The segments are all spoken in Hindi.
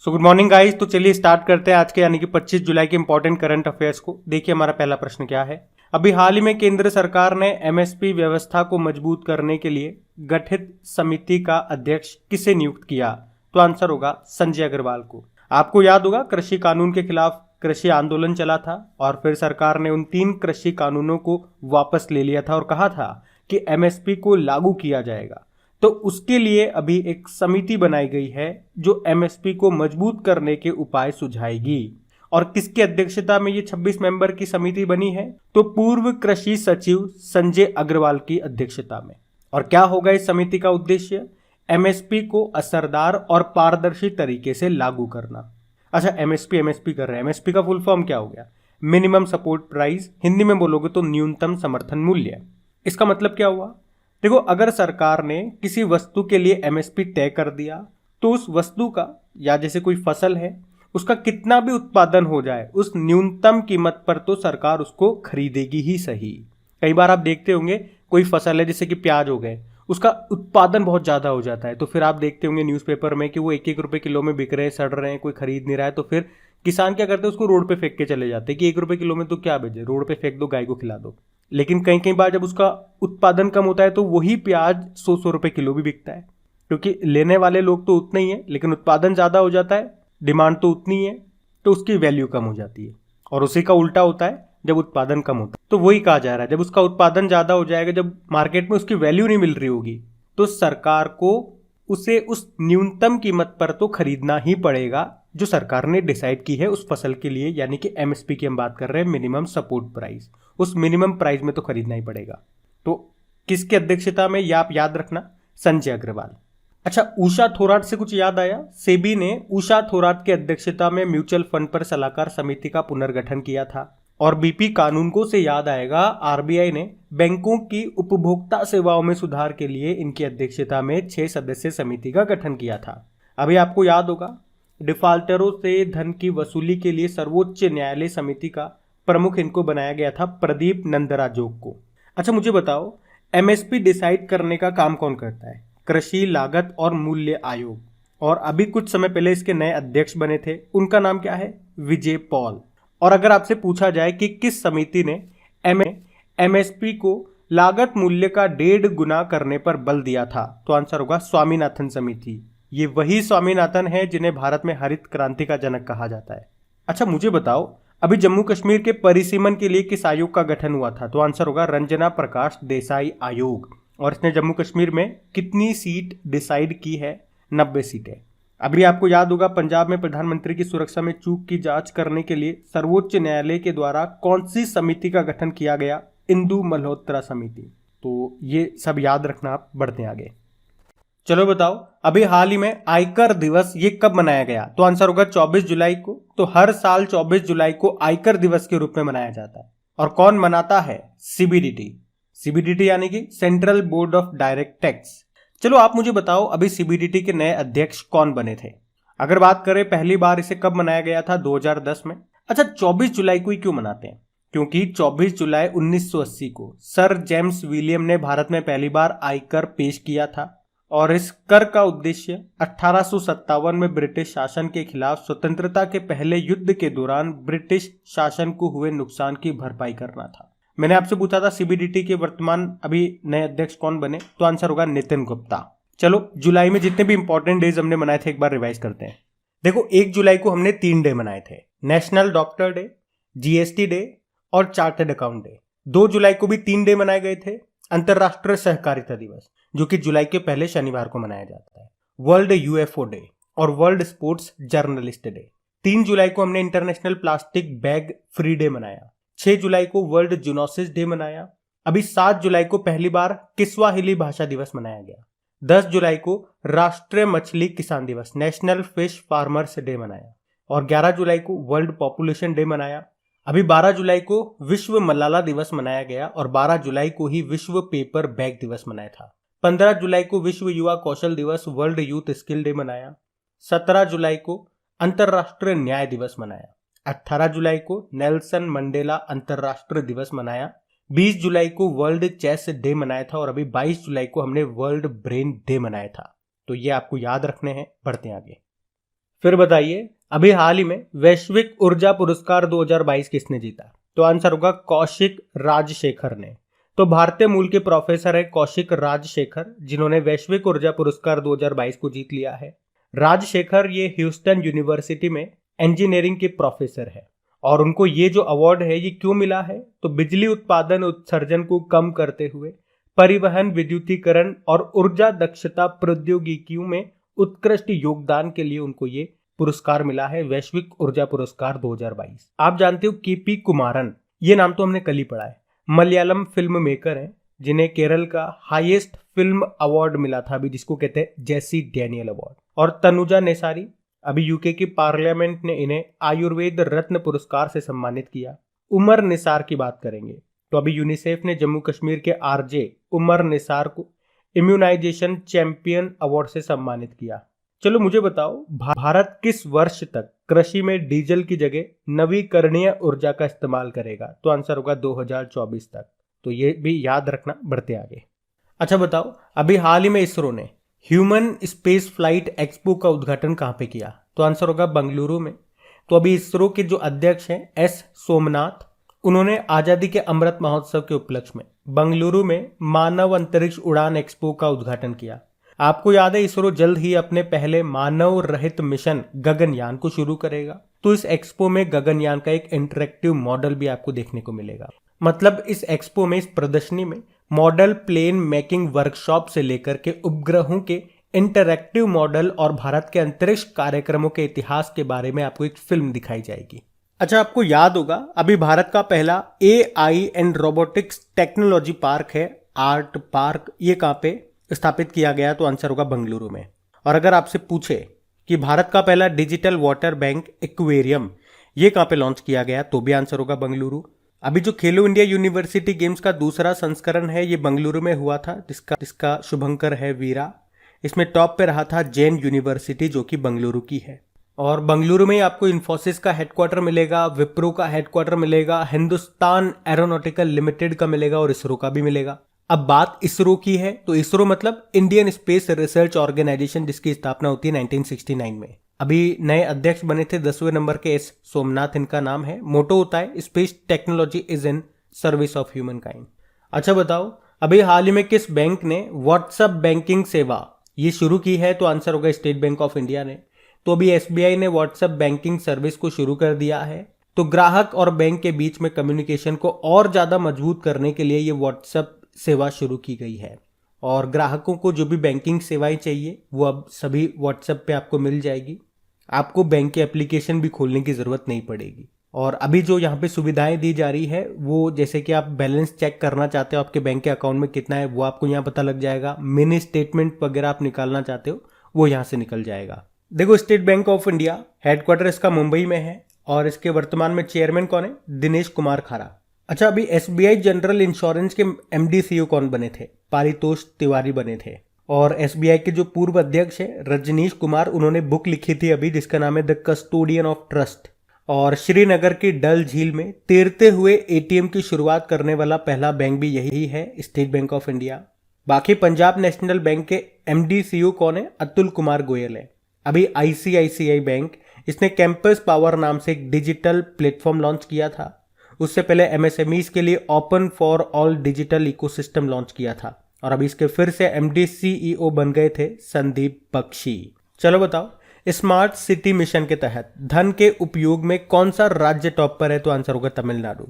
So good morning guys. तो चलिए स्टार्ट करते हैं आज के यानी कि 25 जुलाई के इंपॉर्टेंट करंट अफेयर्स को। देखिए हमारा पहला प्रश्न क्या है। अभी हाल ही में केंद्र सरकार ने एमएसपी व्यवस्था को मजबूत करने के लिए गठित समिति का अध्यक्ष किसे नियुक्त किया? तो आंसर होगा संजय अग्रवाल को। आपको याद होगा कृषि कानून के खिलाफ कृषि आंदोलन चला था और फिर सरकार ने उन 3 कृषि कानूनों को वापस ले लिया था और कहा था कि एमएसपी को लागू किया जाएगा। तो उसके लिए अभी एक समिति बनाई गई है जो एमएसपी को मजबूत करने के उपाय सुझाएगी। और किसकी अध्यक्षता में ये 26 मेंबर की समिति बनी है? तो पूर्व कृषि सचिव संजय अग्रवाल की अध्यक्षता में। और क्या होगा इस समिति का उद्देश्य? एमएसपी को असरदार और पारदर्शी तरीके से लागू करना। अच्छा, एमएसपी कर रहे हैं। एमएसपी का फुल फॉर्म क्या हो गया? Minimum support price. हिंदी में बोलोगे तो न्यूनतम समर्थन मूल्य। इसका मतलब क्या हुआ? देखो, अगर सरकार ने किसी वस्तु के लिए एमएसपी तय कर दिया तो उस वस्तु का या जैसे कोई फसल है उसका कितना भी उत्पादन हो जाए उस न्यूनतम कीमत पर तो सरकार उसको खरीदेगी ही सही। कई बार आप देखते होंगे कोई फसल है जैसे कि प्याज हो गए, उसका उत्पादन बहुत ज्यादा हो जाता है तो फिर आप देखते होंगे न्यूज़पेपर में कि वो 1-1 रुपए किलो में बिक रहे हैं, सड़ रहे हैं, कोई खरीद नहीं रहा है। तो फिर किसान क्या करते हैं, उसको रोड पे फेंक के चले जाते हैं कि 1 रुपए किलो में तो क्या बेचे, रोड पे फेंक दो, गाय को खिला दो। लेकिन कई कई बार जब उसका उत्पादन कम होता है तो वही प्याज 100-100 रुपए किलो भी बिकता है, क्योंकि लेने वाले लोग तो उतने ही है लेकिन उत्पादन ज्यादा हो जाता है, डिमांड तो उतनी है, तो उसकी वैल्यू कम हो जाती है। और उसी का उल्टा होता है, जब उत्पादन कम होता है तो वही कहा जा रहा है जब उसका उत्पादन ज्यादा हो जाएगा, जब मार्केट में उसकी वैल्यू नहीं मिल रही होगी तो सरकार को उसे उस न्यूनतम कीमत पर तो खरीदना ही पड़ेगा जो सरकार ने डिसाइड की है उस फसल के लिए, यानी कि एमएसपी की हम बात कर रहे हैं, मिनिमम सपोर्ट प्राइस। उस मिनिमम प्राइस में तो खरीदना ही पड़ेगा। तो किसकी अध्यक्षता में, यह आप याद रखना, संजय अग्रवाल। अच्छा, उषा थोराट से कुछ याद आया? सेबी ने उषा थोराट की अध्यक्षता में म्यूचुअल फंड पर सलाहकार समिति का पुनर्गठन किया था। और बीपी कानून को से याद आएगा, आरबीआई ने बैंकों की उपभोक्ता सेवाओं में सुधार के लिए इनकी अध्यक्षता में 6 सदस्यीय समिति का गठन किया था। अभी आपको याद होगा डिफाल्टरों से धन की वसूली के लिए सर्वोच्च न्यायालय समिति का प्रमुख इनको बनाया गया था, प्रदीप नंदराजोग को। अच्छा, मुझे बताओ एमएसपी डिसाइड करने का काम कौन करता है? कृषि लागत और मूल्य आयोग। और अभी कुछ समय पहले इसके नए अध्यक्ष बने थे, उनका नाम क्या है? विजय पॉल। और अगर आपसे पूछा जाए कि किस समिति ने एमएसपी को लागत मूल्य का 1.5 गुना करने पर बल दिया था, तो आंसर होगा स्वामीनाथन समिति। ये वही स्वामीनाथन है जिन्हें भारत में हरित क्रांति का जनक कहा जाता है। अच्छा, मुझे बताओ अभी जम्मू कश्मीर के परिसीमन के लिए किस आयोग का गठन हुआ था? तो आंसर होगा रंजना प्रकाश देसाई आयोग। और इसने जम्मू कश्मीर में कितनी सीट डिसाइड की है? 90 सीटें। अभी आपको याद होगा पंजाब में प्रधानमंत्री की सुरक्षा में चूक की जांच करने के लिए सर्वोच्च न्यायालय के द्वारा कौन सी समिति का गठन किया गया? इंदु मल्होत्रा समिति। तो ये सब याद रखना। आप बढ़ते हैं आगे। चलो बताओ, अभी हाल ही में आयकर दिवस ये कब मनाया गया? तो आंसर होगा 24 जुलाई को। तो हर साल 24 जुलाई को आयकर दिवस के रूप में मनाया जाता है। और कौन मनाता है? सीबीडीटी यानी कि central board of direct tax. चलो आप मुझे बताओ अभी सीबीडीटी के नए अध्यक्ष कौन बने थे? अगर बात करें पहली बार इसे कब मनाया गया था? 2010 में। अच्छा, 24 जुलाई को ही क्यों मनाते हैं? क्योंकि 24 जुलाई 1980 को सर जेम्स विलियम ने भारत में पहली बार आयकर पेश किया था। और इस कर का उद्देश्य 1857 में ब्रिटिश शासन के खिलाफ स्वतंत्रता के पहले युद्ध के दौरान ब्रिटिश शासन को हुए नुकसान की भरपाई करना था। मैंने आपसे पूछा था सीबीडीटी के वर्तमान अभी नए अध्यक्ष कौन बने, तो आंसर होगा नितिन गुप्ता। चलो, जुलाई में जितने भी इंपॉर्टेंट डेज हमने मनाए थे एक बार रिवाइज करते हैं। देखो, 1 जुलाई को हमने 3 डे मनाए थे, national doctor day, GST day और चार्टर्ड अकाउंट डे। 2 जुलाई को भी 3 डे मनाए गए थे, अंतरराष्ट्रीय सहकारिता दिवस जो कि जुलाई के पहले शनिवार को मनाया जाता है, वर्ल्ड यूएफओ डे और वर्ल्ड स्पोर्ट्स जर्नलिस्ट डे। 3 जुलाई को हमने international plastic bag free day मनाया। 6 जुलाई को वर्ल्ड जूनोसिस डे मनाया। अभी 7 जुलाई को पहली बार किस्वाहिली भाषा दिवस मनाया गया। 10 जुलाई को राष्ट्रीय मछली किसान दिवस, नेशनल फिश फार्मर्स डे मनाया। और 11 जुलाई को वर्ल्ड पॉपुलेशन डे मनाया। अभी 12 जुलाई को विश्व मलाला दिवस मनाया गया और 12 जुलाई को ही विश्व पेपर बैग दिवस मनाया था। 15 जुलाई को विश्व युवा कौशल दिवस, वर्ल्ड यूथ स्किल डे मनाया। 17 जुलाई को अंतरराष्ट्रीय न्याय दिवस मनाया। 18 जुलाई को नेल्सन मंडेला अंतरराष्ट्रीय दिवस मनाया। 20 जुलाई को वर्ल्ड चेस डे मनाया था और अभी 22 जुलाई को हमने वर्ल्ड ब्रेन डे मनाया था। तो ये आपको याद रखने हैं। बढ़ते हैं आगे। फिर बताइए, अभी हाल ही में वैश्विक ऊर्जा पुरस्कार 2022 किसने जीता? तो आंसर होगा कौशिक राजशेखर ने। तो भारतीय मूल के प्रोफेसर है कौशिक राजशेखर, जिन्होंने वैश्विक ऊर्जा पुरस्कार 2022 को जीत लिया है। राजशेखर ये ह्यूस्टन यूनिवर्सिटी में इंजीनियरिंग के प्रोफेसर है और उनको ये जो अवार्ड है ये क्यों मिला है? तो बिजली उत्पादन उत्सर्जन को कम करते हुए परिवहन, विद्युतीकरण और ऊर्जा दक्षता प्रौद्योगिकियों में उत्कृष्ट योगदान के लिए उनको ये पुरस्कार मिला है, वैश्विक ऊर्जा पुरस्कार 2022। आप जानते हो केपी कुमारन, ये नाम तो हमने कल ही पढ़ा है, मलयालम फिल्म मेकर हैं जिन्हें केरल का हाईएस्ट फिल्म अवार्ड मिला था अभी, जिसको कहते हैं जेसी डैनियल अवार्ड। और तनुजा नेसारी, अभी यूके की पार्लियामेंट ने इन्हें आयुर्वेद रत्न पुरस्कार से सम्मानित किया। उमर निसार की बात करेंगे तो अभी यूनिसेफ ने जम्मू कश्मीर के आरजे उमर निसार को इम्यूनाइजेशन चैंपियन अवार्ड से सम्मानित किया। चलो मुझे बताओ, भारत किस वर्ष तक कृषि में डीजल की जगह नवीकरणीय ऊर्जा का इस्तेमाल करेगा? तो आंसर होगा 2024 तक। तो ये भी याद रखना बढ़ते आगे। अच्छा बताओ, अभी हाल ही में इसरो ने ह्यूमन स्पेस फ्लाइट एक्सपो का उद्घाटन कहाँ पे किया? तो आंसर होगा बेंगलुरु में। तो अभी इसरो के जो अध्यक्ष हैं एस सोमनाथ, उन्होंने आजादी के अमृत महोत्सव के उपलक्ष्य में बेंगलुरु में मानव अंतरिक्ष उड़ान एक्सपो का उद्घाटन किया। आपको याद है इसरो जल्द ही अपने पहले मानव रहित मिशन गगनयान को शुरू करेगा। तो इस एक्सपो में गगनयान का एक इंटरेक्टिव मॉडल भी आपको देखने को मिलेगा। मतलब इस एक्सपो में, इस प्रदर्शनी में मॉडल प्लेन मेकिंग वर्कशॉप से लेकर के उपग्रहों के इंटरैक्टिव मॉडल और भारत के अंतरिक्ष कार्यक्रमों के इतिहास के बारे में आपको एक फिल्म दिखाई जाएगी। अच्छा, आपको याद होगा अभी भारत का पहला AI and robotics technology park है आर्ट पार्क, ये कहाँ पे स्थापित किया गया? तो आंसर होगा बेंगलुरु में। और अगर आपसे पूछे कि भारत का पहला डिजिटल वाटर बैंक एक्वेरियम ये कहाँ पे लॉन्च किया गया, तो भी आंसर होगा बेंगलुरु। अभी जो खेलो इंडिया यूनिवर्सिटी गेम्स का दूसरा संस्करण है ये बेंगलुरु में हुआ था, जिसका शुभंकर है वीरा। इसमें टॉप पे रहा था जैन यूनिवर्सिटी जो कि बेंगलुरु की है। और बेंगलुरु में आपको इन्फोसिस का हेडक्वार्टर मिलेगा, विप्रो का हेडक्वार्टर मिलेगा, हिंदुस्तान एरोनॉटिकल लिमिटेड का मिलेगा और इसरो का भी मिलेगा। अब बात इसरो की है तो इसरो मतलब इंडियन स्पेस रिसर्च ऑर्गेनाइजेशन, जिसकी स्थापना होती है 1969 में। अभी नए अध्यक्ष बने थे 10वें नंबर के एस सोमनाथ इनका नाम है। मोटो होता है space technology is in service of human kind. अच्छा बताओ, अभी हाल ही में किस बैंक ने व्हाट्सएप बैंकिंग सेवा ये शुरू की है? तो आंसर होगा स्टेट बैंक ऑफ इंडिया ने। तो अभी SBI ने व्हाट्सएप बैंकिंग सर्विस को शुरू कर दिया है। तो ग्राहक और बैंक के बीच में कम्युनिकेशन को और ज्यादा मजबूत करने के लिए ये व्हाट्सएप सेवा शुरू की गई है और ग्राहकों को जो भी बैंकिंग सेवाएं चाहिए वो अब सभी व्हाट्सएप पे आपको मिल जाएगी। आपको बैंक के एप्लीकेशन भी खोलने की जरूरत नहीं पड़ेगी। और अभी जो यहाँ पे सुविधाएं दी जा रही है वो, जैसे कि आप बैलेंस चेक करना चाहते हो आपके बैंक के अकाउंट में कितना है, वो आपको यहाँ पता लग जाएगा। मिनी स्टेटमेंट वगैरह आप निकालना चाहते हो वो यहाँ से निकल जाएगा। देखो, state bank of India headquarter इसका मुंबई में है और इसके वर्तमान में चेयरमैन कौन है? दिनेश कुमार खारा। अच्छा, अभी SBI जनरल इंश्योरेंस के MD CEO कौन बने थे? पारितोष तिवारी बने थे। और SBI के जो पूर्व अध्यक्ष है रजनीश कुमार, उन्होंने बुक लिखी थी अभी जिसका नाम है द कस्टोडियन ऑफ ट्रस्ट। और श्रीनगर की डल झील में तैरते हुए ATM की शुरुआत करने वाला पहला बैंक भी यही है, स्टेट बैंक ऑफ इंडिया। बाकी पंजाब नेशनल बैंक के MD CEO कौन है? अतुल कुमार गोयल है। अभी ICICI बैंक, इसने कैंपस पावर नाम से एक डिजिटल प्लेटफॉर्म लॉन्च किया था। उससे पहले MSMEs के लिए open for all digital ecosystem launch किया था। और अभी इसके फिर से MD CEO बन गए थे संदीप बख्शी। चलो बताओ, स्मार्ट सिटी मिशन के तहत धन के उपयोग में कौन सा राज्य टॉप पर है? तो आंसर होगा तमिलनाडु।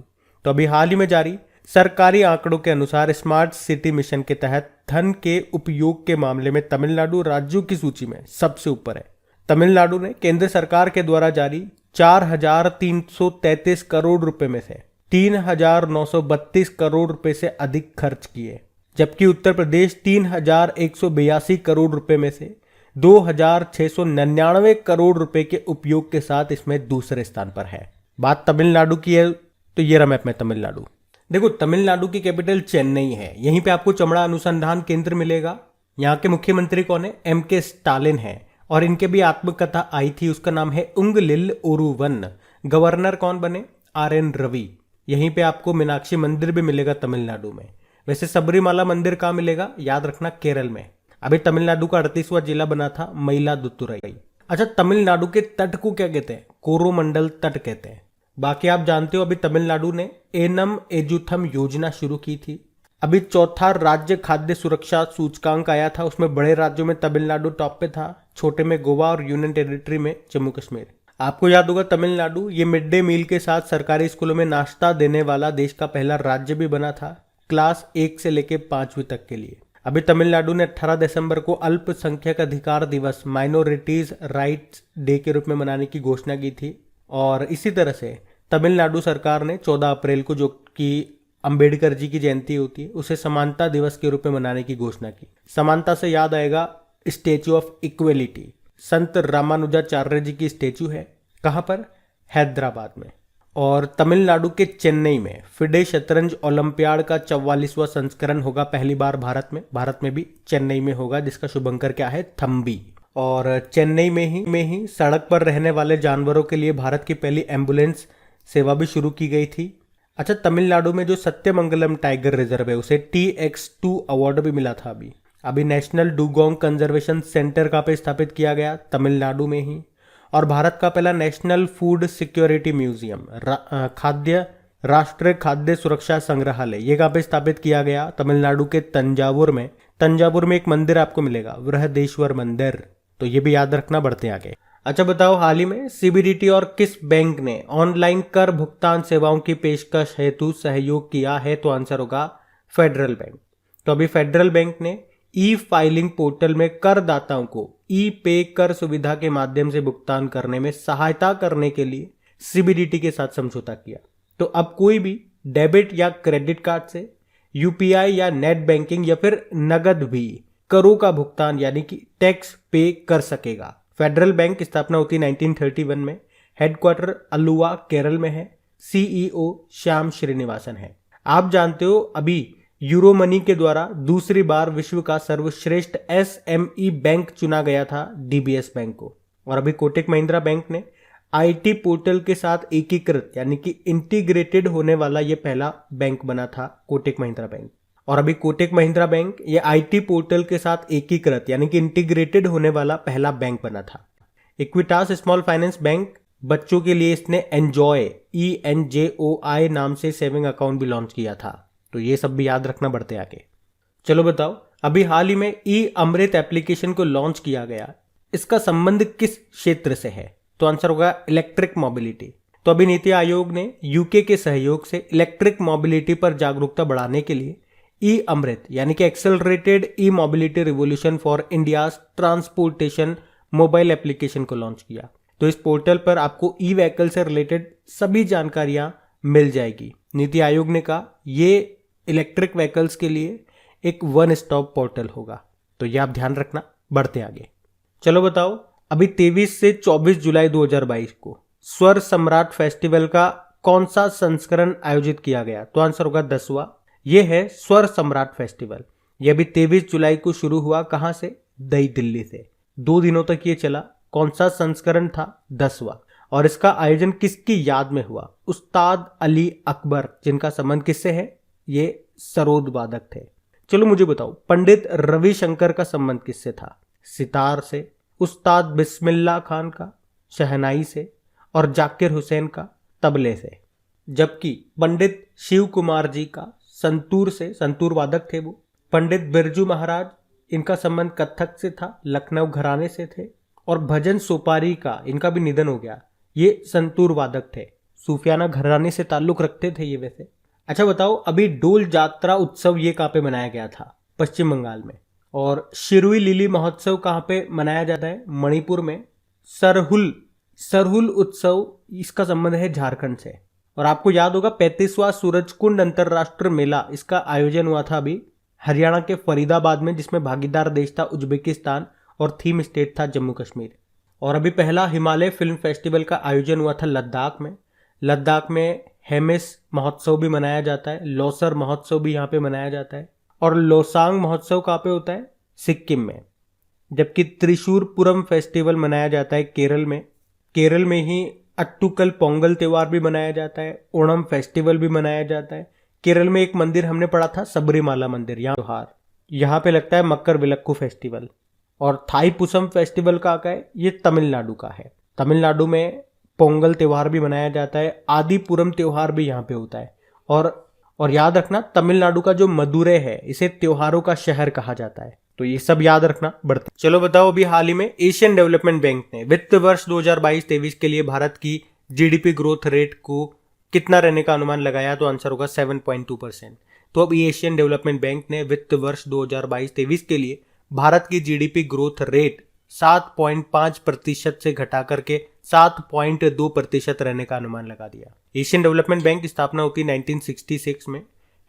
तो अभी हाल ही में जारी सरकारी आंकड़ों के अनुसार स्मार्ट सिटी मिशन के तहत धन के उपयोग के मामले में तमिलनाडु राज्यों की सूची में सबसे ऊपर है। तमिलनाडु ने केंद्र सरकार के द्वारा जारी 4,333 करोड़ रुपए में से 3,932 करोड़ रुपए से अधिक खर्च किए, जबकि उत्तर प्रदेश 3,182 करोड़ रुपए में से 2,699 करोड़ रुपए के उपयोग के साथ इसमें दूसरे स्थान पर है। बात तमिलनाडु की है तो ये रहा मैप में तमिलनाडु। देखो, तमिलनाडु की कैपिटल चेन्नई है। यहीं पे आपको चमड़ा अनुसंधान केंद्र मिलेगा। यहाँ के मुख्यमंत्री कौन है? MK स्टालिन है। और इनके भी आत्मकथा आई थी, उसका नाम है उंगलिल ओरुवन। गवर्नर कौन बने? RN रवि। यहीं पे आपको मीनाक्षी मंदिर भी मिलेगा तमिलनाडु में। वैसे सबरीमाला मंदिर कहाँ मिलेगा? याद रखना, केरल में। अभी तमिलनाडु का 38वां जिला बना था मयिलादुतुरई। अच्छा, तमिलनाडु के तट को क्या कहते हैं? कोरोमंडल तट कहते हैं। बाकी आप जानते हो अभी तमिलनाडु ने एनम एजुथम योजना शुरू की थी। अभी चौथा राज्य खाद्य सुरक्षा सूचकांक आया था, उसमें बड़े राज्यों में तमिलनाडु टॉप पे था, छोटे में गोवा और यूनियन टेरिटरी में जम्मू कश्मीर। आपको याद होगा तमिलनाडु ये मिड डे मील के साथ सरकारी स्कूलों में नाश्ता देने वाला देश का पहला राज्य भी बना था, क्लास 1 से लेकर 5वीं तक के लिए। अभी तमिलनाडु ने 18 दिसंबर को अल्पसंख्यक अधिकार दिवस माइनॉरिटीज राइट्स डे के रूप में मनाने की घोषणा की थी। और इसी तरह से तमिलनाडु सरकार ने 14 अप्रैल को, जो कि अंबेडकर जी की जयंती होती है, उसे समानता दिवस के रूप में मनाने की घोषणा की। समानता से याद आएगा स्टेच्यू ऑफ इक्वेलिटी, संत रामानुजाचार्य जी की स्टेच्यू है। कहाँ पर? हैदराबाद में। और तमिलनाडु के चेन्नई में फिडे शतरंज ओलंपियाड का 44वां संस्करण होगा पहली बार भारत में भी चेन्नई में होगा, जिसका शुभंकर क्या है? थम्बी। और चेन्नई में ही सड़क पर रहने वाले जानवरों के लिए भारत की पहली एम्बुलेंस सेवा भी शुरू की गई थी। अच्छा, तमिलनाडु में जो सत्यमंगलम टाइगर रिजर्व है उसे TX2 अवार्ड भी मिला था। अभी नेशनल डुगोंग कंजर्वेशन सेंटर कहाँ पे स्थापित किया गया? तमिलनाडु में ही। और भारत का पहला नेशनल फूड सिक्योरिटी म्यूजियम, राष्ट्रीय खाद्य सुरक्षा संग्रहालय, ये कहाँ पे स्थापित किया गया? तमिलनाडु के तंजावुर में। तंजावुर में एक मंदिर आपको मिलेगा, बृहदेश्वर मंदिर, तो ये भी याद रखना। बढ़ते आगे। अच्छा बताओ, हाल ही में CBDT और किस बैंक ने ऑनलाइन कर भुगतान सेवाओं की पेशकश हेतु सहयोग किया है? तो आंसर होगा फेडरल बैंक। तो अभी फेडरल बैंक ने फाइलिंग पोर्टल में करदाताओं को पे कर सुविधा के माध्यम से भुगतान करने में सहायता करने के लिए CBDT के साथ समझौता किया। तो अब कोई भी डेबिट या क्रेडिट कार्ड से UPI या नेट बैंकिंग या फिर नगद भी करों का भुगतान यानी कि टैक्स पे कर सकेगा। फेडरल बैंक की स्थापना होती 1931 में, हेडक्वार्टर अल्लुवा केरल में है, CEO श्याम श्रीनिवासन है। आप जानते हो अभी यूरो मनी के द्वारा दूसरी बार विश्व का सर्वश्रेष्ठ SME बैंक चुना गया था DBS बैंक को। और अभी कोटक महिंद्रा बैंक ने IT पोर्टल के साथ एकीकृत यानी कि इंटीग्रेटेड होने वाला ये पहला बैंक बना था, कोटक महिंद्रा बैंक। और अभी कोटक महिंद्रा बैंक ये IT पोर्टल के साथ एकीकृत यानी कि इंटीग्रेटेड होने वाला पहला बैंक बना था। इक्विटास स्मॉल फाइनेंस बैंक, बच्चों के लिए इसने एंजॉय ENJOY नाम से सेविंग अकाउंट भी लॉन्च किया था। तो ये सब भी याद रखना। बढ़ते आगे। चलो बताओ, अभी हाल ही में अमृत एप्लीकेशन को लॉन्च किया गया, इसका संबंध किस क्षेत्र से है? तो आंसर होगा इलेक्ट्रिक मोबिलिटी। तो अभी नीति आयोग ने UK के सहयोग से इलेक्ट्रिक मोबिलिटी पर जागरूकता बढ़ाने के लिए अमृत यानी कि accelerated mobility revolution for India transportation mobile application को लॉन्च किया। तो इस पोर्टल पर आपको व्हीकल से रिलेटेड सभी जानकारियां मिल जाएगी। नीति आयोग ने कहा ये इलेक्ट्रिक व्हीकल्स के लिए एक वन स्टॉप पोर्टल होगा, तो ये आप ध्यान रखना। बढ़ते आगे। चलो बताओ, अभी 23 से 24 जुलाई 2022 को स्वर सम्राट फेस्टिवल का कौन सा संस्करण आयोजित किया गया? तो आंसर होगा 10वां। ये है स्वर सम्राट फेस्टिवल। ये अभी 23 जुलाई को शुरू हुआ। कहां से? नई दिल्ली से। 2 दिनों तक ये चला। कौन सा संस्करण था? 10वां। और इसका आयोजन किसकी याद में हुआ? उस्ताद अली अकबर, जिनका संबंध किससे है? ये सरोद वादक थे। चलो मुझे बताओ, पंडित रविशंकर का संबंध किससे था? सितार से। उस्ताद बिस्मिल्लाह खान का शहनाई से। और जाकिर हुसैन का तबले से। जबकि पंडित शिव कुमार जी का संतूर से, संतूर वादक थे वो। पंडित बिरजू महाराज, इनका संबंध कत्थक से था, लखनऊ घराने से थे। और भजन सोपारी का, इनका भी निधन हो गया, ये संतूर वादक थे, सूफियाना घराने से ताल्लुक रखते थे ये वैसे। अच्छा बताओ, अभी डोल जात्रा उत्सव ये कहाँ पे मनाया गया था? पश्चिम बंगाल में। और शिरुई लिली महोत्सव कहाँ पे मनाया जाता है? मणिपुर में। सरहुल उत्सव, इसका संबंध है झारखंड से। और आपको याद होगा 35वां सूरजकुंड अंतरराष्ट्रीय मेला, इसका आयोजन हुआ था अभी हरियाणा के फरीदाबाद में, जिसमें भागीदार देश था उज्बेकिस्तान और थीम स्टेट था जम्मू कश्मीर। और अभी पहला हिमालय फिल्म फेस्टिवल का आयोजन हुआ था लद्दाख में। लद्दाख में हेमिस महोत्सव भी मनाया जाता है, लोसर महोत्सव भी यहाँ पे मनाया जाता है। और लोसांग महोत्सव कहाँ पे होता है? सिक्किम में। जबकि त्रिशूरपुरम फेस्टिवल मनाया जाता है केरल में। केरल में ही अट्टुकल पोंगल त्योहार भी मनाया जाता है, ओणम फेस्टिवल भी मनाया जाता है। केरल में एक मंदिर हमने पढ़ा था, सबरीमाला मंदिर, यहाँ त्योहार। यहाँ पे लगता है मकर विलक्कू फेस्टिवल। और थाईपुसम फेस्टिवल का है ये तमिलनाडु का है। तमिलनाडु में पोंगल त्योहार भी मनाया जाता है, आदिपुरम त्योहार भी यहाँ पे होता है। और याद रखना तमिलनाडु का जो मदुरै है इसे त्योहारों का शहर कहा जाता है। तो ये सब याद रखना बढ़ते। चलो बताओ, अभी हाल ही में एशियन डेवलपमेंट बैंक ने वित्त वर्ष 2022-23 के लिए भारत की जीडीपी ग्रोथ रेट को कितना रहने का अनुमान लगाया, तो आंसर होगा 7.2%। तो अब एशियन डेवलपमेंट बैंक ने वित्त वर्ष 2022-23 के लिए भारत की जीडीपी ग्रोथ रेट 7.5% से घटा करके 7.2% रहने का अनुमान लगा दिया। एशियन डेवलपमेंट बैंक की स्थापना होती 1966 में।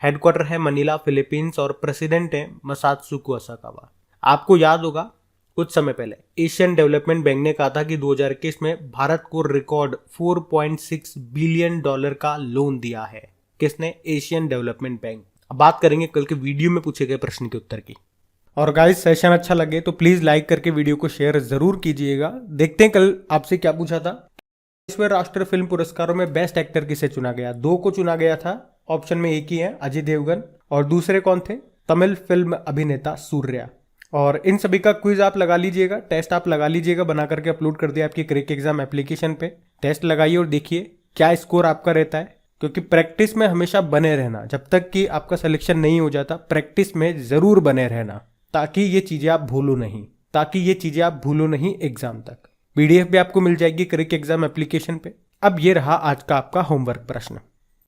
हेडक्वार्टर है मनीला, फिलीपींस और प्रेसिडेंट है मसात्सुको असाकावा। आपको याद होगा कुछ समय पहले एशियन डेवलपमेंट बैंक ने कहा था कि 2021 में भारत को रिकॉर्ड $4.6 बिलियन का लोन दिया है। किसने? Asian development bank. अब बात करेंगे कल के वीडियो में पूछे गए प्रश्न के उत्तर की। और गाइस, सेशन अच्छा लगे तो प्लीज लाइक करके वीडियो को शेयर जरूर कीजिएगा। देखते हैं कल आपसे क्या पूछा था। विश्व राष्ट्रीय फिल्म पुरस्कारों में बेस्ट एक्टर किसे चुना गया? 2 को चुना गया था। ऑप्शन में एक ही है, अजय देवगन, और दूसरे कौन थे? तमिल फिल्म अभिनेता सूर्या। और इन सभी का क्विज आप लगा लीजिएगा, टेस्ट आप लगा लीजिएगा, बना करके अपलोड कर दिया आपकी क्रिक एग्जाम एप्लीकेशन पे। टेस्ट लगाइए और देखिए क्या स्कोर आपका रहता है, क्योंकि प्रैक्टिस में हमेशा बने रहना। जब तक कि आपका सिलेक्शन नहीं हो जाता प्रैक्टिस में जरूर बने रहना, ताकि ये चीजें आप भूलो नहीं एग्जाम तक। पीडीएफ भी आपको मिल जाएगी क्रिक एग्जाम एप्लीकेशन पे। अब ये रहा आज का आपका होमवर्क प्रश्न।